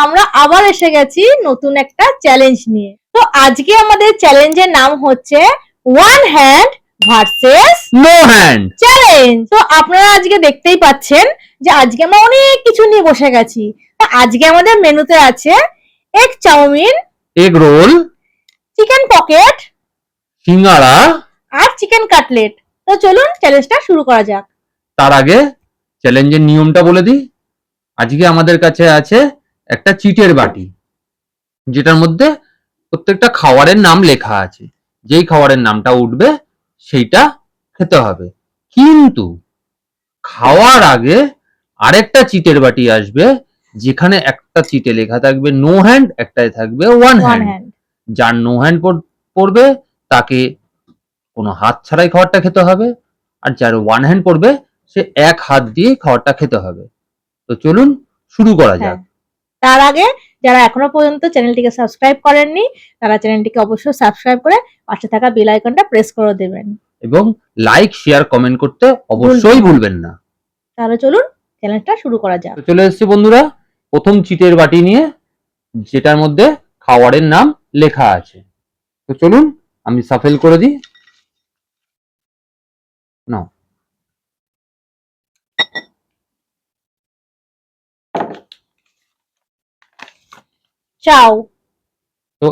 আমরা আবার এসে গেছি নতুন একটা চ্যালেঞ্জ নিয়ে। তো আজকে আমাদের চ্যালেঞ্জের নাম হচ্ছে one hand versus no hand challenge. তো আপনারা আজকে দেখতেই পাচ্ছেন যে আজকে আমরা অনেক কিছু নিয়ে বসে গেছি। তো আজকে আমাদের মেনুতে আছে egg chow mein, egg roll, chicken pocket, সিঙ্গাড়া আর চিকেন কাটলেট। তো চলুন চ্যালেঞ্জটা শুরু করা যাক। তার আগে চ্যালেঞ্জের নিয়মটা বলে দিই। আজকে আমাদের কাছে আছে একটা চিটের বাটি, যেটার মধ্যে প্রত্যেকটা খাবারের নাম লেখা আছে। যেই খাবারের নামটা উঠবে সেইটা খেতে হবে। কিন্তু খাওয়ার আগে আরেকটা চিটের বাটি আসবে, যেখানে একটা চিটে লেখা থাকবে নো হ্যান্ড, একটায় থাকবে ওয়ান হ্যান্ড। যার নো হ্যান্ড পড়বে তাকে কোনো হাত ছাড়াই খাবারটা খেতে হবে, আর যার ওয়ান হ্যান্ড পড়বে সে এক হাত দিয়ে খাবারটা খেতে হবে। তো চলুন শুরু করা যাক। তার আগে যারা এখনো পর্যন্ত চ্যানেলটিকে সাবস্ক্রাইব করেননি তারা চ্যানেলটিকে অবশ্যই সাবস্ক্রাইব করে পাশে থাকা বেল আইকনটা প্রেস করে দেবেন এবং লাইক শেয়ার কমেন্ট করতে অবশ্যই ভুলবেন না। তাহলে চলুন চ্যালেঞ্জটা শুরু করা যাক। তো চলে এসেছি বন্ধুরা প্রথম চিটের বাটি নিয়ে, যেটার মধ্যে খাবারের নাম লেখা আছে। তো চলুন আমি সাফেল করে দিই। নাও। চাও। তো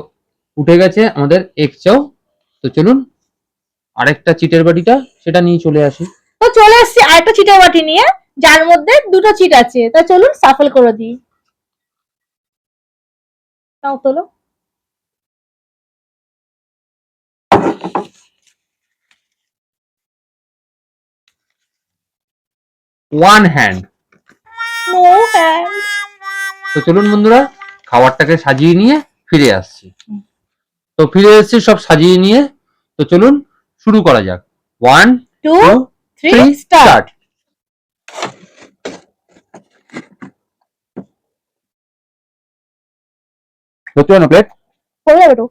উঠে গেছে আমাদের এগ চাও। তো চলুন আরেকটা চিটের বাটিটা সেটা নিয়ে চলে আসি। তো চলে এসেছি আরেকটা চিটের বাটি নিয়ে, যার মধ্যে দুটো চিট আছে। তো চলুন সাফল করে দিই। নাও তোলো। One hand. No hand. তো চলুন বন্ধুরা খাবারটাকে সাজিয়ে নিয়ে ফিরে আসছি। তো ফিরে এসেছি সব সাজিয়ে নিয়ে। তো চলুন শুরু করা যাক। 1 2 2 3 3 স্টার্ট। স্টার্ট। হচ্ছে না প্লেট? হয়ে যাবে তো।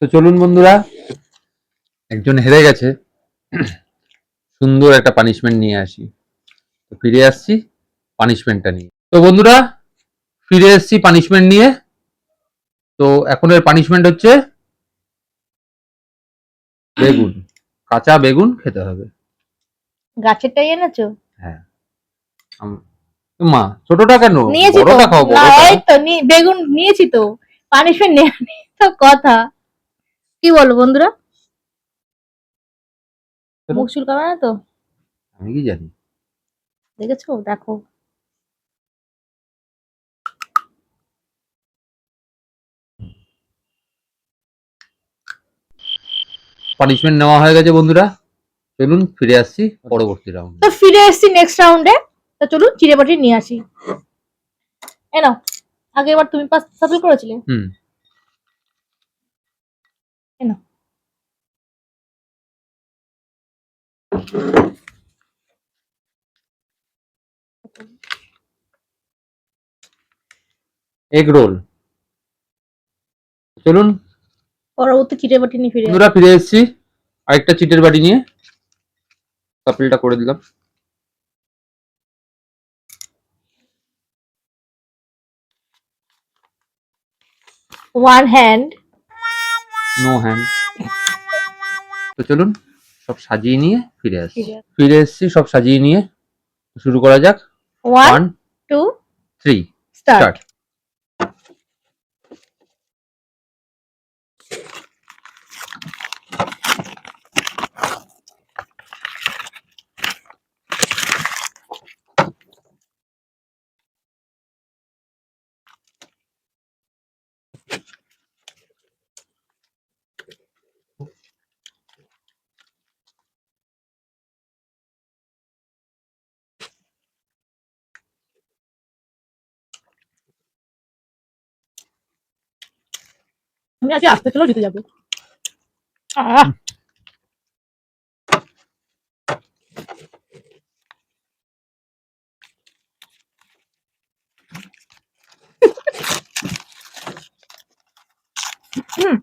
তো চলুন বন্ধুরা একজন হেরে গেছে, সুন্দর একটা পানিশমেন্ট নিয়ে আসি। তো ফিরে আসছি পানিশমেন্টটা নিয়ে। তো বন্ধুরা ফিরে এসছি পানিশমেন্ট নিয়ে। তো এখন এর পানিশমেন্ট হচ্ছে বেগুন, কাঁচা বেগুন খেতে হবে। গাছেরটাই এনেছো? হ্যাঁ। মা ছোটটা কেন? নিয়েছি তো। বড়টা খাও, না, বড়টা। এই তো বেগুন নিয়েছি তো। পানিশমেন্ট নেওয়া নেই তো কথা। কি বলো বন্ধুরা? মুখ চুলকাবে না তো? আমি কি জানি। দেখেছো? দেখো। পানিশমেন্ট নেওয়া হয়ে গেছে বন্ধুরা, চলুন ফিরে আসছি পরবর্তী রাউন্ড। তো ফিরে এসেছি নেক্সট রাউন্ডে। তো চলুন চিড়ে বাটি নিয়ে আসি। এ নাও, আগেরবার তুমি পাস সাফল করেছিলে। হুম। এ নাও। Egg roll. চলুন পরবর্তী চিড়ে বাটি নিয়ে ফিরে আসি। বন্ধুরা ফিরে এসেছি আরেকটা চিটের বাটি নিয়ে, সাপলটা করে দিলাম। One hand. No hand. তো চলুন সব সাজিয়ে নিয়ে ফিরে আসছি। ফিরে আসি। ফিরে এসেছি সব সাজিয়ে নিয়ে, শুরু করা যাক। 1 1 2 3 স্টার্ট। স্টার্ট। আমি আজকে আস্তে চলেও জিতে যাবো। আহ, হুম।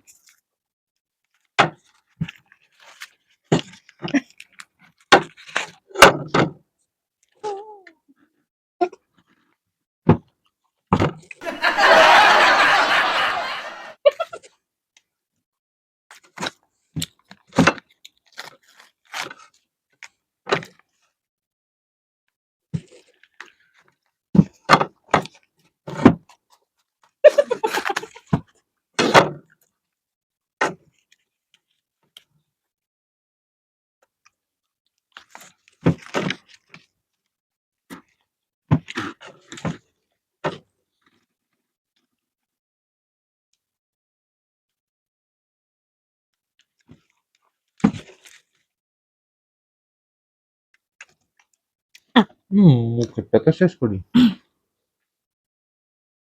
মুখটা তো শেষ করি।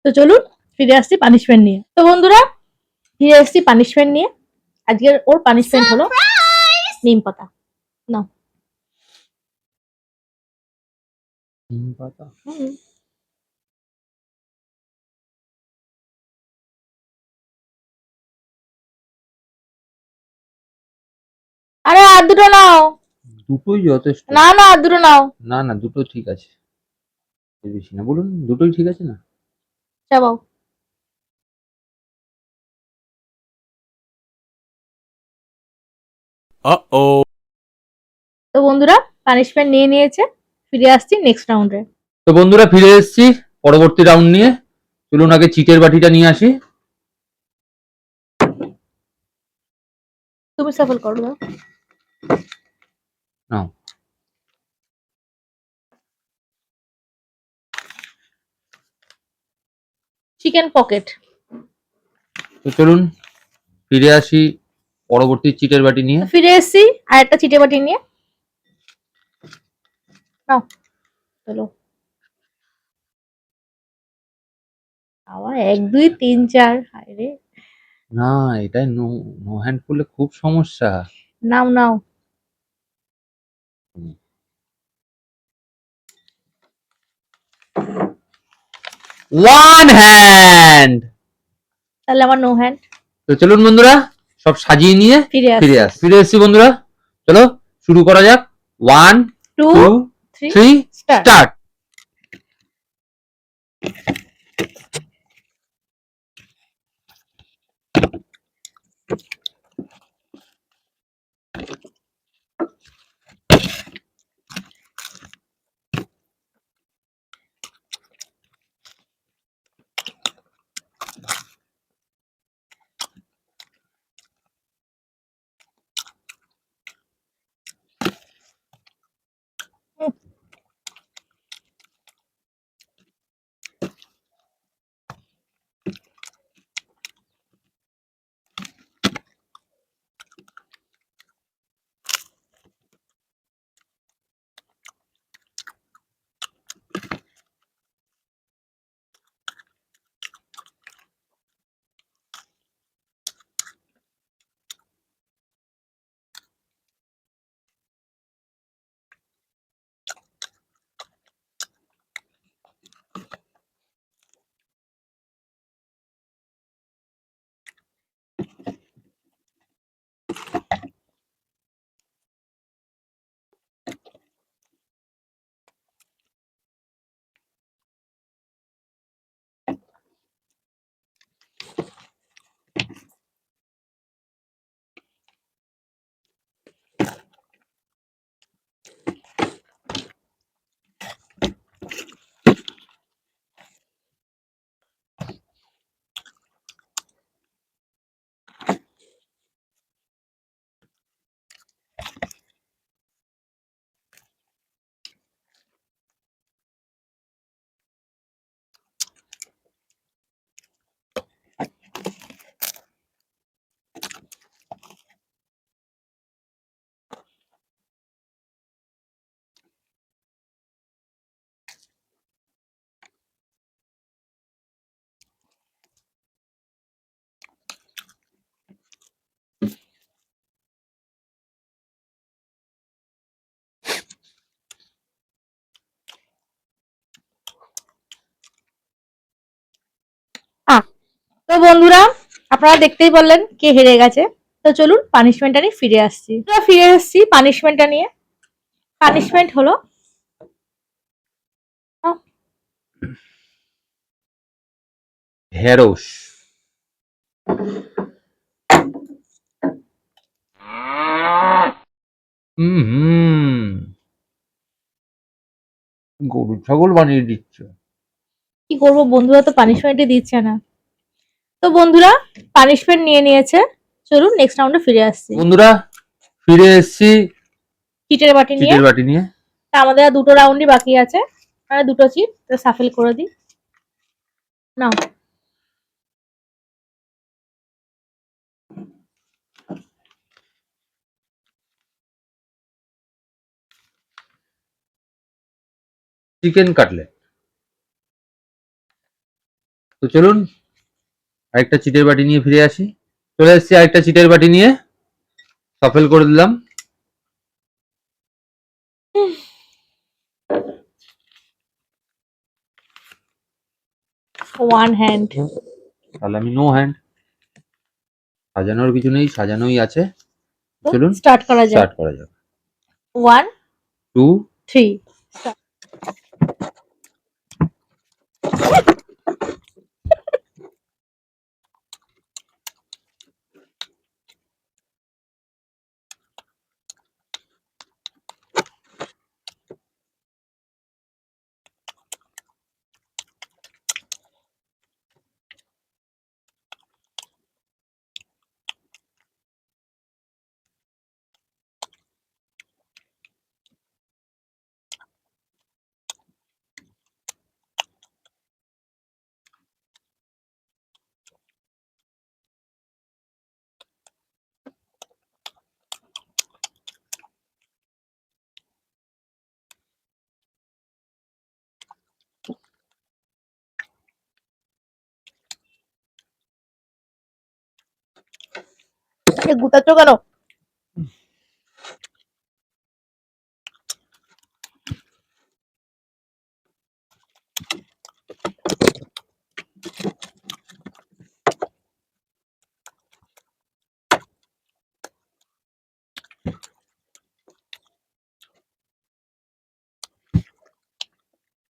তো চলুন ফিরে আসছি পানিশমেন্ট নিয়ে। তো বন্ধুরা ফিরে আসছি পানিশমেন্ট নিয়ে। আজকের ওর পানিশমেন্ট হলো নিম পাতা। নাও। নিম পাতা। হুম। আরে আর দুটো নাও। দুটোই যথেষ্ট। না না আর দুটো নাও। না না দুটো ঠিক আছে, এর বেশি না। বলুন দুটোই ঠিক আছে না? চাবাও। তো বন্ধুরা পানিশমেন্ট নিয়ে নিয়েছে। ফিরে আসছি নেক্সট রাউন্ডে। তো বন্ধুরা ফিরে এসেছি পরবর্তী রাউন্ড নিয়ে, চলুন আগে চিটের বাটিটা নিয়ে আসি। তুমি সফল করো দাও। নাও। Chicken pocket. তো চলুন ফিরে আসি পরবর্তী চিটের বাটি নিয়ে। ফিরে এসছি আর একটা চিটে বাটি নিয়ে। নাও চলো। আবার 1 2 3 4 হায় রে। না এটাই নো, নো হ্যান্ড করলে খুব সমস্যা। নাও নাও। One hand. তাহলে আমার নো হ্যান্ড। তো চলুন বন্ধুরা সব সাজিয়ে নিয়ে ফিরে ফিরে আসছি। আসি। ফিরে এসেছি বন্ধুরা, চলো শুরু করা যাক। 1 2 2 3 3 স্টার্ট। স্টার্ট। তো বন্ধুরা, আপনারা দেখতেই পারলেন কে হেরে গেছে। তো চলুন পানিশমেন্টটা নিয়ে ফিরে আসছি। আমরা ফিরে এসেছি পানিশমেন্টটা নিয়ে। পানিশমেন্ট হলো ঢেঁড়স। হুম, গরু ছাগল বানিয়ে দিচ্ছে। কি করবো, বন্ধুরা তো পানিশমেন্টই দিচ্ছে না। তো বন্ধুরা পানিশমেন্ট নিয়ে নিয়েছে, চলুন নেক্সট রাউন্ডে ফিরে আসছি বন্ধুরা ফিরে এসেছি চিটের বাটি নিয়ে। চিটের বাটি নিয়ে। তা আমাদের আর দুটো রাউন্ডই বাকি আছে, মানে দুটো চিট সাফেল করে দিই। নাও। Chicken cutlet. তো চলুন আরেকটা চিটের বাটি নিয়ে ফিরে আসি। চলে এসেছি আরেকটা চিটের বাটি নিয়ে, সফল করে দিলাম। One hand. তাহলে আমি নো হ্যান্ড। সাজানোর কিছু নেই, সাজানোই আছে। চলুন স্টার্ট করা যাক। স্টার্ট করা যাক। 1 2 3 গুতাচ্ছ কেন?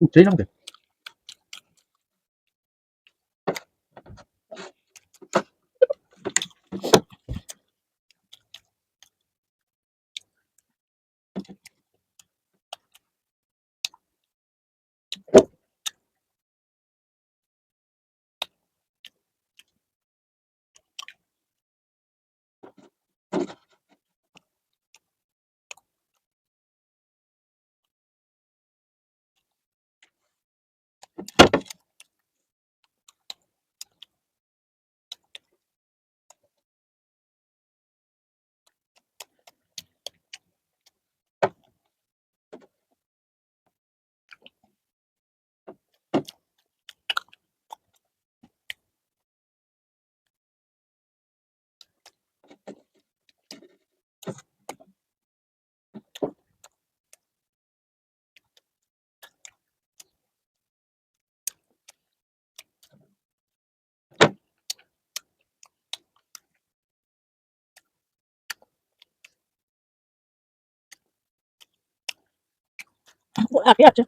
উঠছেই না মুখে। আগে আছে।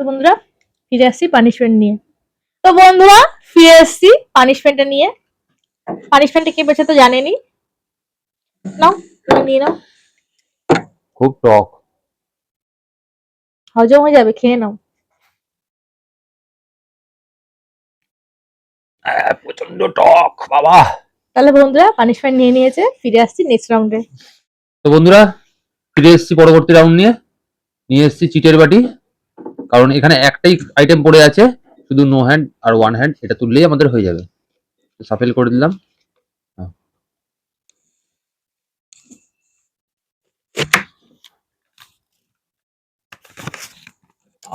তো বন্ধুরা ফিরে আসছি পানিশমেন্ট নিয়ে। তো বন্ধুরা ফিরে আসছি পানিশমেন্টটা নিয়ে। পানিশমেন্টে কে পেয়েছে তো জানেনি। নাও, তুমি নিয়ে নাও। খুব টক। হজম হয়ে যাবে, খেয়ে নাও। প্রচন্ড টক বাবা। তাহলে বন্ধুরা পানিশমেন্ট নিয়ে নিয়েছে, ফিরে আসছি নেক্সট রাউন্ডে। তো বন্ধুরা ফিরে এসেছি পরবর্তী রাউন্ড নিয়ে। নিয়ে এসেছি চিটের বাটি, কারণ এখানে একটাই আইটেম পড়ে আছে, শুধু নো হ্যান্ড আর ওয়ান হ্যান্ড, এটা তুললেই আমাদের হয়ে যাবে। সাফেল করে দিলাম।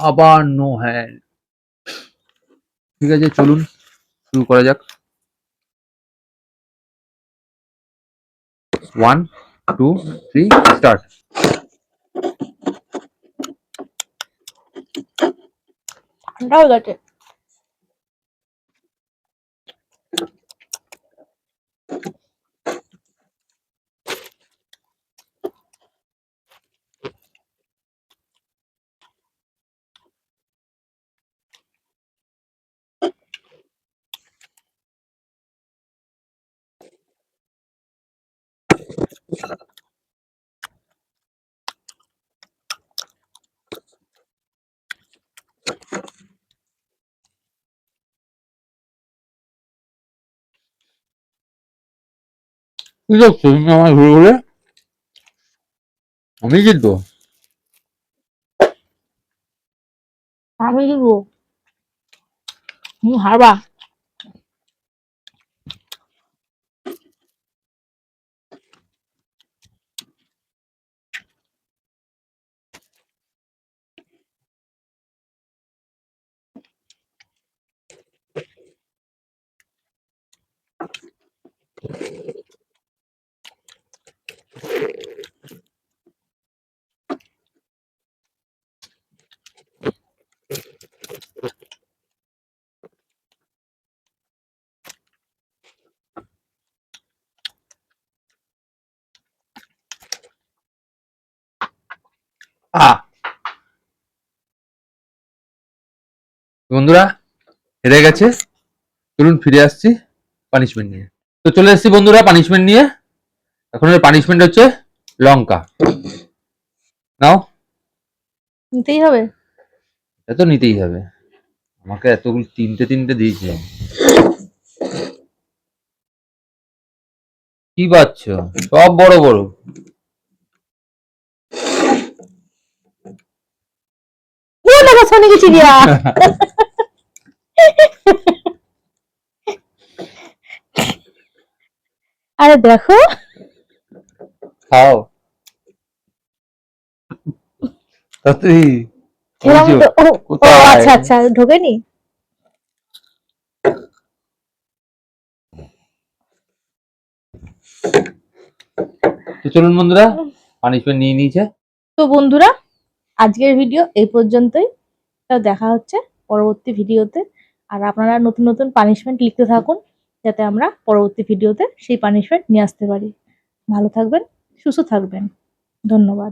আবার নো হ্যান্ড। ঠিক আছে চলুন শুরু করা যাক। 1 2 3 স্টার্ট। ঠান্ডা হয়ে গেছে। কি করছো তুমি আমার ঘুরে ঘুরে? আমি জিতবো? আমি দিব। তুমি হারবা। আহ বন্ধুরা হেরে গেছে, চলুন ফিরে আসছি পানিশমেন্ট নিয়ে। তো চলে এসেছি বন্ধুরা পানিশমেন্ট নিয়ে। এখন পানিশমেন্ট হচ্ছে লঙ্কা। নাও। নিতেই হবে। এটা তো নিতেই হবে, আমাকে এতগুলো তিনটে তিনটে দিয়েছে। কি পাচ্ছ? সব বড় বড়। ও দেখো শোনে গেছি দিয়া। আরে দেখো। খাও। তুই খেলাম তো। ও ও কোথায়? আচ্ছা আচ্ছা ঢোকেনি। তো চলুন বন্ধুরা পানিশমেন্ট নিয়ে নিয়েছে। তো বন্ধুরা আজকের ভিডিও এই পর্যন্তই। তো দেখা হচ্ছে পরবর্তী ভিডিওতে। আর আপনারা নতুন নতুন পানিশমেন্ট লিখতে থাকুন, যাতে আমরা পরবর্তী ভিডিওতে সেই পানিশমেন্ট নিয়ে আসতে পারি। ভালো থাকবেন, সুস্থ থাকবেন। ধন্যবাদ।